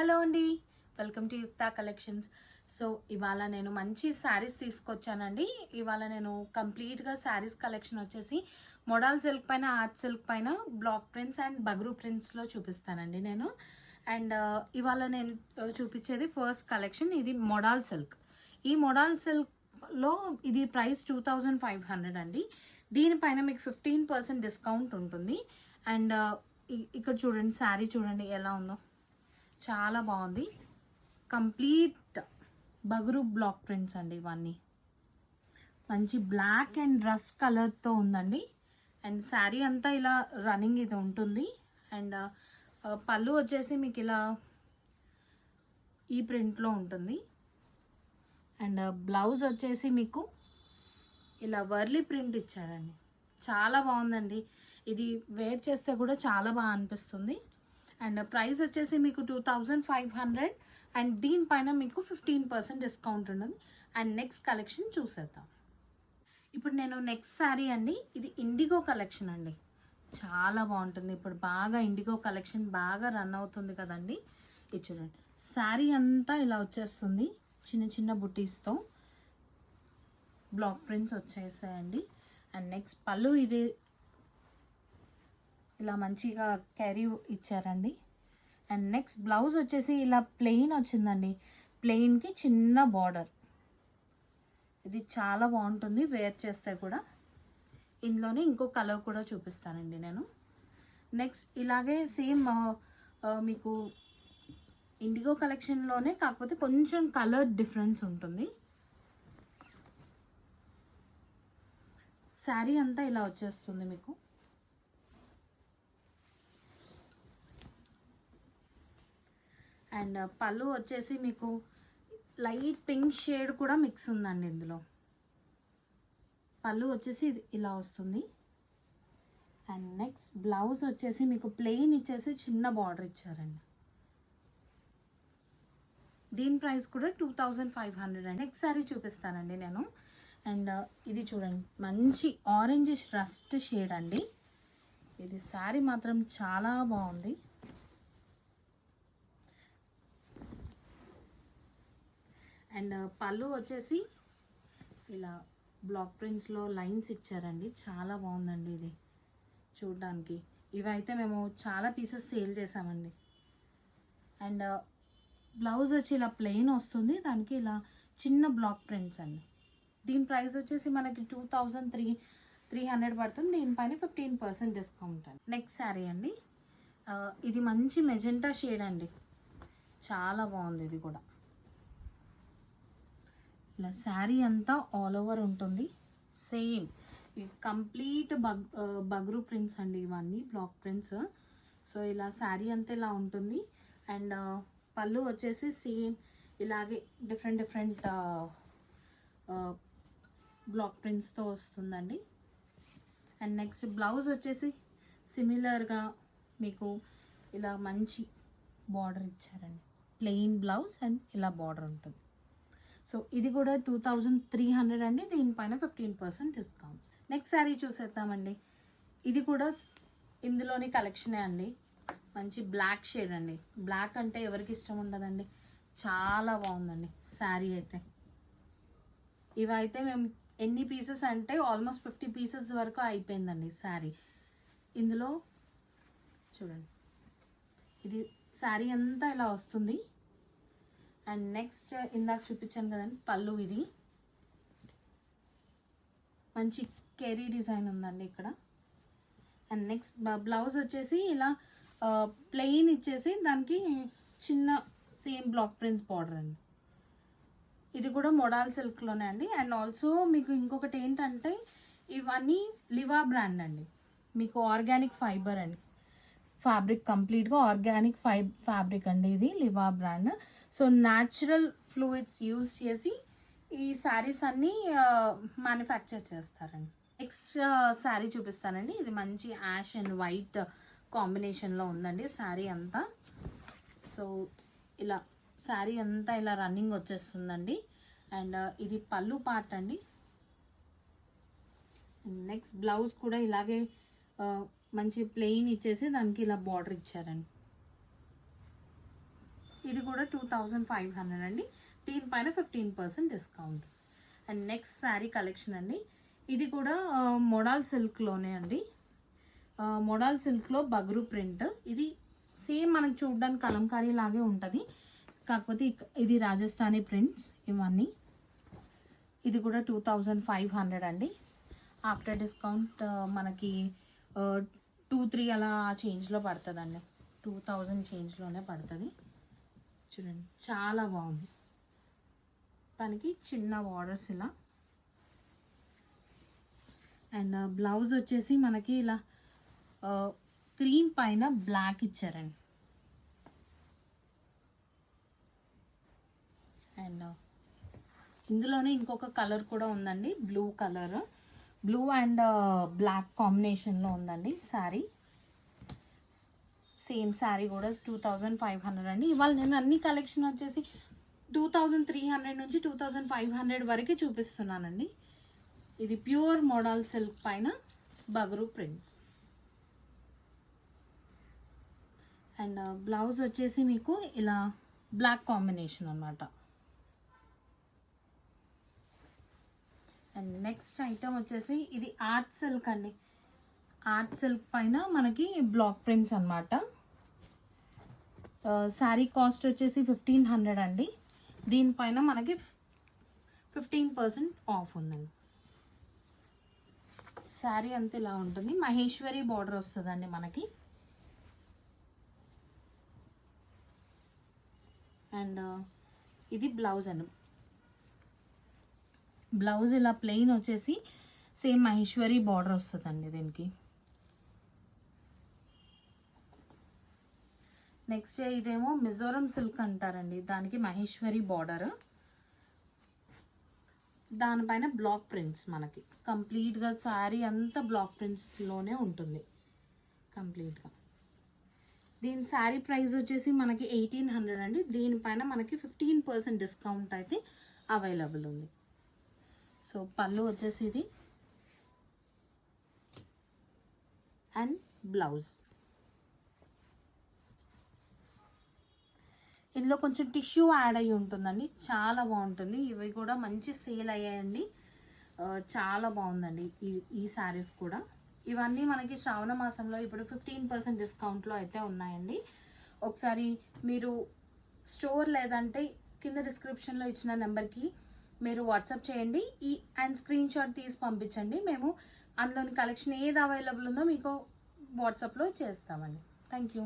Hello అండి, welcome to Yukta collections. So ఇవాళ నేను మంచి శారీస్ తీసుకొచ్చానండి. ఇవాళ నేను కంప్లీట్గా శారీస్ కలెక్షన్ వచ్చేసి మోడల్ సిల్క్ పైన, ఆర్ట్ సిల్క్ పైన, బ్లాక్ ప్రింట్స్ అండ్ బగ్రూ ప్రింట్స్లో చూపిస్తానండి నేను. అండ్ ఇవాళ నేను చూపించేది ఫస్ట్ కలెక్షన్. ఇది మోడల్ సిల్క్. ఈ మోడల్ సిల్క్లో ఇది ప్రైస్ 2500 అండి. దీనిపైన మీకు 15% డిస్కౌంట్ ఉంటుంది. అండ్ ఇక్కడ చూడండి, శారీ చూడండి ఎలా ఉందో, చాలా బాగుంది. కంప్లీట్ బగ్రూ బ్లాక్ ప్రింట్స్ అండి. ఇవన్నీ మంచి బ్లాక్ అండ్ రస్ట్ కలర్తో ఉందండి. అండ్ శారీ అంతా ఇలా రన్నింగ్ ఇది ఉంటుంది. అండ్ పళ్ళు వచ్చేసి మీకు ఇలా ఈ ప్రింట్లో ఉంటుంది. అండ్ బ్లౌజ్ వచ్చేసి మీకు ఇలా వర్లీ ప్రింట్ ఇచ్చాడండి. చాలా బాగుందండి. ఇది వేర్ చేస్తే కూడా చాలా బాగా అనిపిస్తుంది. అండ్ ప్రైస్ వచ్చేసి మీకు 2500 అండ్ దీనిపైన మీకు 15% డిస్కౌంట్ ఉంటుంది. అండ్ నెక్స్ట్ కలెక్షన్ చూసేద్దాం. ఇప్పుడు నేను నెక్స్ట్ శారీ అండి, ఇది ఇండిగో కలెక్షన్ అండి. చాలా బాగుంటుంది. ఇప్పుడు బాగా ఇండిగో కలెక్షన్ బాగా రన్ అవుతుంది కదండి. ఇది చూడండి, శారీ అంతా ఇలా వచ్చేస్తుంది. చిన్న చిన్న బుటీస్తో బ్లాక్ ప్రింట్స్ వచ్చేసాయండి. అండ్ నెక్స్ట్ పళ్ళు ఇది ఇలా మంచిగా క్యారీ ఇచ్చారండి. అండ్ నెక్స్ట్ బ్లౌజ్ వచ్చేసి ఇలా ప్లెయిన్ వచ్చిందండి. ప్లెయిన్కి చిన్న బార్డర్. ఇది చాలా బాగుంటుంది వేర్ చేస్తే కూడా. ఇందులోనే ఇంకో కలర్ కూడా చూపిస్తానండి నేను. నెక్స్ట్ ఇలాగే సేమ్ మీకు ఇండిగో కలెక్షన్లోనే, కాకపోతే కొంచెం కలర్ డిఫరెన్స్ ఉంటుంది. శారీ అంతా ఇలా వచ్చేస్తుంది మీకు. అండ్ పళ్ళు వచ్చేసి మీకు లైట్ పింక్ షేడ్ కూడా మిక్స్ ఉందండి ఇందులో. పళ్ళు వచ్చేసి ఇలా వస్తుంది. అండ్ నెక్స్ట్ బ్లౌజ్ వచ్చేసి మీకు ప్లెయిన్ ఇచ్చేసి చిన్న బార్డర్ ఇచ్చారండి. దీని ప్రైస్ కూడా 2500 అండి. నెక్స్ట్ శారీ చూపిస్తానండి నేను. అండ్ ఇది చూడండి, మంచి ఆరెంజిష్ రస్ట్ షేడ్ అండి. ఇది శారీ మాత్రం చాలా బాగుంది. అండ్ పళ్ళు వచ్చేసి ఇలా బ్లాక్ ప్రింట్స్లో లైన్స్ ఇచ్చారండి. చాలా బాగుందండి ఇది చూడడానికి. ఇవైతే మేము చాలా పీసెస్ సేల్ చేసామండి. అండ్ బ్లౌజ్ వచ్చి ఇలా ప్లెయిన్ వస్తుంది, దానికి ఇలా చిన్న బ్లాక్ ప్రింట్స్ అండి. దీని ప్రైస్ వచ్చేసి మనకి 2300 పడుతుంది. దీనిపైన 15% డిస్కౌంట్ అండి. నెక్స్ట్ శారీ అండి, ఇది మంచి మెజెంటా షేడ్ అండి. చాలా బాగుంది ఇది కూడా. ఇలా శారీ అంతా ఆల్ ఓవర్ ఉంటుంది. సేమ్ కంప్లీట్ బగ్రూ ప్రింట్స్ అండి ఇవన్నీ, బ్లాక్ ప్రింట్స్. సో ఇలా శారీ అంతా ఇలా ఉంటుంది. అండ్ పళ్ళు వచ్చేసి సేమ్ ఇలాగే డిఫరెంట్ బ్లాక్ ప్రింట్స్తో వస్తుందండి. అండ్ నెక్స్ట్ బ్లౌజ్ వచ్చేసి సిమిలర్గా మీకు ఇలా మంచి బార్డర్ ఇచ్చారండి. ప్లెయిన్ బ్లౌజ్ అండ్ ఇలా బార్డర్ ఉంటుంది. సో ఇది కూడా 2300 అండి. దీనిపైన 15% డిస్కౌంట్. నెక్స్ట్ శారీ చూసేద్దామండి. ఇది కూడా ఇందులోని కలెక్షనే అండి. మంచి బ్లాక్ షేడ్ అండి. బ్లాక్ అంటే ఎవరికి ఇష్టం ఉండదండి. చాలా బాగుందండి శారీ అయితే. ఇవైతే మేము ఎన్ని పీసెస్ అంటే ఆల్మోస్ట్ 50 పీసెస్ వరకు అయిపోయిందండి శారీ. ఇందులో చూడండి, ఇది శారీ అంతా ఇలా వస్తుంది. అండ్ నెక్స్ట్ ఇందాక చూపించాను కదండి పళ్ళు, ఇది మంచి కెరీ డిజైన్ ఉందండి ఇక్కడ. అండ్ నెక్స్ట్ బ్లౌజ్ వచ్చేసి ఇలా ప్లెయిన్ ఇచ్చేసి దానికి చిన్న సేమ్ బ్లాక్ ప్రింట్స్ బార్డర్ అండి. ఇది కూడా మోడల్ సిల్క్లోనే అండి. అండ్ ఆల్సో మీకు ఇంకొకటి ఏంటంటే, ఇవన్నీ లివా బ్రాండ్ అండి. మీకు ఆర్గానిక్ ఫైబర్ అండి. ఫ్యాబ్రిక్ కంప్లీట్గా ఆర్గానిక్ ఫ్యాబ్రిక్ అండి. ఇది Liva brand. So natural fluids use చేసి ఈ శారీస్ అన్నీ మ్యానుఫ్యాక్చర్ చేస్తారండి. నెక్స్ట్ శారీ చూపిస్తానండి. ఇది మంచి యాష్ అండ్ వైట్ కాంబినేషన్లో ఉందండి శారీ అంతా. సో ఇలా శారీ అంతా ఇలా రన్నింగ్ వచ్చేస్తుందండి. అండ్ ఇది పళ్ళు పార్ట్ అండి. నెక్స్ట్ బ్లౌజ్ కూడా ఇలాగే మంచి ప్లెయిన్ ఇచ్చేసి దానికి ఇలా బార్డర్ ఇచ్చారండి. ఇది కూడా 2500 అండి. దీనిపైన 15% discount. And next sari collection అండి. ఇది కూడా మోడల్ సిల్క్లోనే అండి. మోడల్ సిల్క్లో బగ్రూ ప్రింట్. ఇది సేమ్ మనకు చూడడానికి కలంకారీ లాగే ఉంటుంది, కాకపోతే ఇది రాజస్థానీ ప్రింట్స్ ఇవన్నీ. ఇది కూడా 2500 అండి. ఆఫ్టర్ డిస్కౌంట్ మనకి 2-3 అలా చేంజ్లో పడుతుందండి. 2000 చేంజ్లోనే పడుతుంది. చూడండి చాలా బాగుంది. దానికి చిన్న బార్డర్స్ ఇలా. అండ్ బ్లౌజ్ వచ్చేసి మనకి ఇలా క్రీమ్ పైన బ్లాక్ ఇచ్చారండి. అండ్ ఇందులోనే ఇంకొక కలర్ కూడా ఉందండి, blue colour. Blue and black కాంబినేషన్లో ఉందండి శారీ. సేమ్ శారీ కూడా 2500 అండి. ఇవాళ నేను అన్ని కలెక్షన్ వచ్చేసి 2300 నుంచి 2500 వరకు చూపిస్తున్నానండి. ఇది ప్యూర్ మోడల్ సిల్క్ పైన బగ్రూ ప్రింట్స్. అండ్ బ్లౌజ్ వచ్చేసి మీకు ఇలా బ్లాక్ కాంబినేషన్ అన్నమాట. అండ్ నెక్స్ట్ ఐటమ్ వచ్చేసి ఇది ఆర్ట్ సిల్క్ అండి. ఆర్ట్ సిల్క్ పైన మనకి బ్లాక్ ప్రింట్స్ అన్నమాట. శారీ కాస్ట్ వచ్చేసి 1500 అండి. దీనిపైన మనకి 15% ఆఫ్ ఉందండి. శారీ అంతా ఇలా ఉంటుంది. మహేశ్వరి బార్డర్ వస్తుందండి మనకి. అండ్ ఇది బ్లౌజ్ అండి. బ్లౌజ్ ఇలా ప్లెయిన్ వచ్చేసి సేమ్ మహేశ్వరి బార్డర్ వస్తుందండి దీనికి. నెక్స్ట్ ఇదేమో మిజోరం సిల్క్ అంటారండి, దానికి మహేశ్వరి బార్డర్, దానిపైన బ్లాక్ ప్రింట్స్. మనకి కంప్లీట్గా శారీ అంతా బ్లాక్ ప్రింట్స్లోనే ఉంటుంది కంప్లీట్గా. దీని శారీ ప్రైస్ వచ్చేసి మనకి 1800 అండి. దీనిపైన మనకి 15% డిస్కౌంట్ అయితే అవైలబుల్ ఉంది. సో పళ్ళు వచ్చేసి ఇది అండ్ బ్లౌజ్. ఇందులో కొంచెం టిష్యూ యాడ్ అయ్యి ఉంటుందండి, చాలా బాగుంటుంది. ఇవి కూడా మంచి సేల్ అయ్యాయండి, చాలా బాగుందండి ఈ శారీస్ కూడా. ఇవన్నీ మనకి శ్రావణ మాసంలో ఇప్పుడు 15% డిస్కౌంట్లో అయితే ఉన్నాయండి. ఒకసారి మీరు స్టోర్ లేదంటే కింద డిస్క్రిప్షన్లో ఇచ్చిన నెంబర్కి మీరు వాట్సాప్ చేయండి అండ్ స్క్రీన్ షాట్ తీసి పంపించండి. మేము అందులోని కలెక్షన్ ఏది అవైలబుల్ ఉందో మీకు వాట్సాప్లో చేస్తామండి. Thank you.